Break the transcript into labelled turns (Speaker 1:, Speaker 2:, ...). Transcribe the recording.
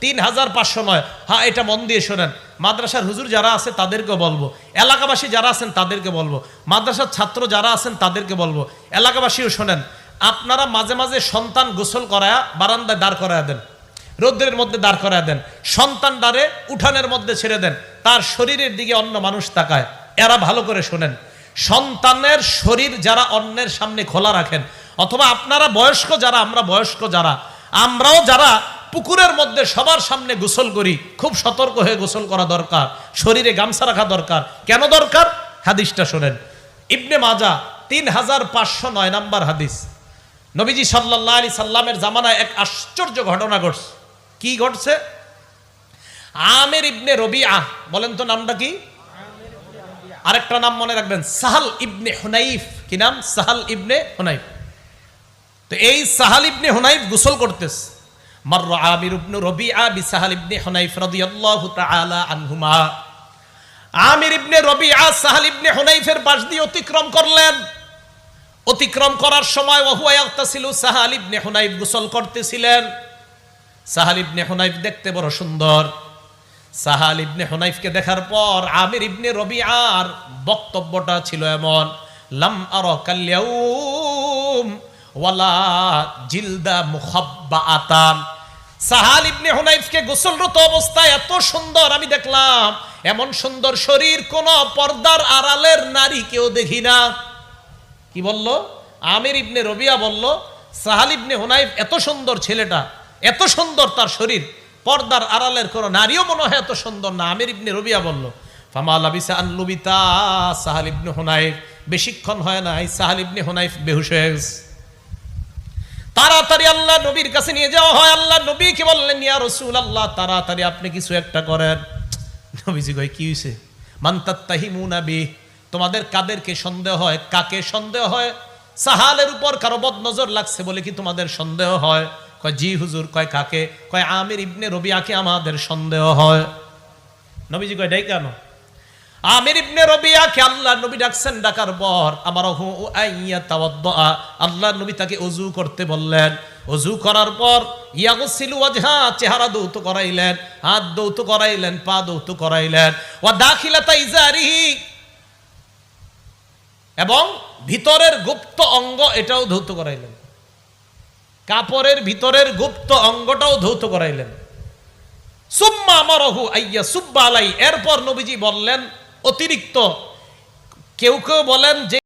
Speaker 1: 3500 নয়। হ্যাঁ, এটা মন দিয়ে শোনেন, মাদ্রাসার হুজুর যারা আছে তাদেরকে বলবো, এলাকাবাসী যারা আছেন তাদেরকে বলবো, মাদ্রাসার ছাত্র যারা আছেন তাদেরকে বলবো, এলাকাবাসীও শোনেন, আপনারা মাঝে মাঝে সন্তান গোসল করায়া বারান্দায় দাঁড় করায়া দেন, রৌদ্রের মধ্যে দাঁড় করায়া দেন, সন্তান ডারে উঠানের মধ্যে ছেড়ে দেন, তার শরীরের দিকে অন্য মানুষ তাকায়। এরা ভালো করে শোনেন, সন্তানের শরীর যারা অন্যের সামনে খোলা রাখেন, অথবা আপনারা বয়স্ক যারা, আমরা বয়স্ক যারা, আমরাও যারা পুকুরের মধ্যে সবার সামনে গোসল করি, খুব সতর্ক হয়ে গোসল করা দরকার, শরীরে গামছা রাখা দরকার। কেন দরকার? হাদিসটা শোনেন, ইবনে মাজাহ 3509 নাম্বার হাদিস। নবীজি সাল্লাল্লাহু আলাইহি সাল্লামের জামানায় এক আশ্চর্য ঘটনা ঘটছে। কি ঘটছে? আমির ইবনে রবিআ, বলেন তো নামটা কি? আরেকটা নাম মনে রাখবেন, সাহাল ইবনে হুনাইফ। কি নাম? সাহাল ইবনে হুনাইফ। তো এই সাহাল ইবনে হুনাইফ গোসল করতেছে। মাররা আমির ইবনে রবিআ বিসাহাল ইবনে হুনাইফ রাদিয়াল্লাহু তাআলা আনহুমা। আমির ইবনে রবিআ সাহাল ইবনে হুনাইফের পাশ দিয়ে অতিক্রম করলেন। অতিক্রম করার সময় ওয়াহুয়া ইয়াগতাসিলু, সাহাল ইবনে হুনাইফ গোসল করতেছিলেন। সাহাল ইবনে হুনাইফ দেখতে বড় সুন্দর। সাহাল ইবনে হুনাইফকে দেখার পর আমির ইবনে রবিআর বক্তব্যটা ছিল এমন, লাম আরা কাল-ইয়াউম ওয়ালা জিলদা মুখাব্বাআতান। সাহাল ইবনে হুনাইফকে গোসলরত অবস্থায় এত সুন্দর আমি দেখলাম, এমন সুন্দর শরীর কোন পর্দার আড়ালের নারী কেউ দেখি না। কি বলল? আমির ইবনে রবিআ বলল, সাহাল ইবনে হুনাইফ এত সুন্দর ছেলেটা, এত সুন্দর তার শরীর, পর্দার আড়ালের কোন নারীও মনে হয় এত সুন্দর না। আমির ইবনে রবিআ বলল, ফামা লাবিসা আন লুবিতা সাহাল ইবনে হুনাইফ, বেশিক্ষণ হয় নাই সাহাল ইবনে হুনাইফ বেহুশ হয়ে গেছে। তাড়াতাড়ি আল্লাহ নবীর কাছে নিয়ে যাওয়া হয়। আল্লাহ নবী কি বললেন, ইয়া রাসূলুল্লাহ, তাড়াতাড়ি আপনি কিছু একটা করেন। নবীজি কয়, কি হইছে? মান তাত্তাহিমুনা বি, তোমাদের কাদেরকে সন্দেহ হয়? কাকে সন্দেহ হয়? সাহালের উপর কারো বদ নজর লাগছে বলে কি তোমাদের সন্দেহ হয়? কয়, জি হুজুর। কয়, কাকে? কয়, আমির ইবনে রবিআকে আমাদের সন্দেহ হয়। নবীজি কয়, ডাই কেন? আমির ইবনে রবিআকে আল্লাহ নবী ডাকছেন, ডাকার পর আমারহু আইয়া তাওয়াদ্দা, আল্লাহ নবী তাকে ওযু করতে বললেন। ওযু করার পর ইয়াগসিলু ওয়াজহা, চেহারা দৌত করাইলেন, হাত দৌত করাইলেন, পা দৌত করাইলেন, ওয়া দাখিলাতা ইজারিহি, এবং ভিতরের গুপ্ত অঙ্গ এটাও ধৌত করাইলেন, কাপড়ের ভিতরের গুপ্ত অঙ্গটাও ধৌত করাইলেন। সুম্মা আমারহু আইয়া সুব্বা আলাই, এরপর নবীজি বললেন অতিরিক্ত, কেউ কেউ বলেন যে